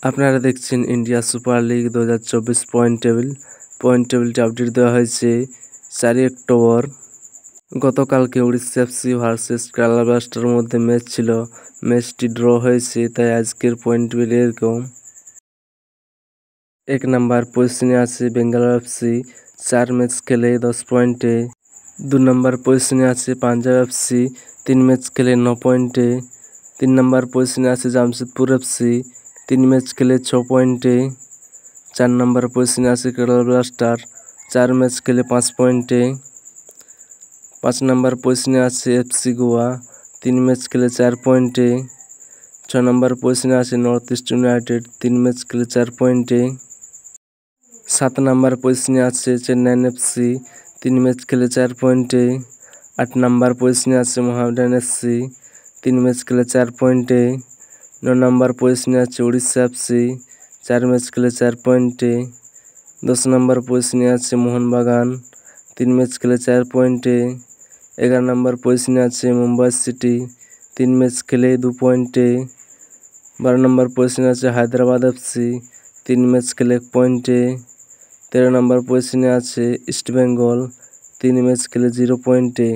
আপনারা দেখছেন India super league 2024 point টেবিলটি আপডেট দেওয়া হয়েছে 4 অক্টোবর। গতকালকে উড়িষ্যা এফসি ভার্সেস কেরালা ব্লাস্টারের মধ্যে ম্যাচ ছিল, ম্যাচটি ড্র হয়েছে, তাই আজকের পয়েন্ট টেবিল এরকম। 1 নম্বর পজিশনে আছে বেঙ্গালোর এফসি, 4 ম্যাচ খেলে 10 পয়েন্টে। 2 নম্বর পজিশনে আছে পাঞ্জাব এফসি, 3 ম্যাচ খেলে 9 পয়েন্টে। 3 নম্বর পজিশনে আছে জামশেদপুর এফসি, 3 ম্যাচ খেলে 6 পয়েন্টে। 4 নম্বর পজিশনে আছে কেরালা ব্লাস্টার, 4 ম্যাচ খেলে 5 পয়েন্টে। 5 নম্বর পজিশনে আছে এফসি গোয়া, 3 ম্যাচ খেলে 4 পয়েন্টে। 6 নম্বর পজিশনে আছে নর্থ ইস্ট ইউনাইটেড, 3 ম্যাচ খেলে 4 পয়েন্টে। 7 নম্বর পজিশনে আছে চেন্নাইন এফসি, 3 ম্যাচ খেলে 4 পয়েন্টে। 8 নম্বর পজিশনে আছে মোহামেডান এফসি, 3 ম্যাচ খেলে 4 পয়েন্টে। 9 নম্বর পজিশনে আছে উড়িষ্যা এফসি, 4 ম্যাচ খেলে 4 পয়েন্টে। 10 নম্বর পজিশনে আছে মোহনবাগান, 3 ম্যাচ খেলে 4 পয়েন্টে। 11 নম্বর পজিশনে আছে মুম্বাই সিটি, 3 ম্যাচ খেলে 2 পয়েন্টে। 12 নম্বর পজিশনে আছে হায়দ্রাবাদ এফসি, 3 ম্যাচ খেলে 1 পয়েন্টে। 13 নম্বর পজিশনে আছে ইস্ট বেঙ্গল, 3 ম্যাচ খেলে 0 পয়েন্টে।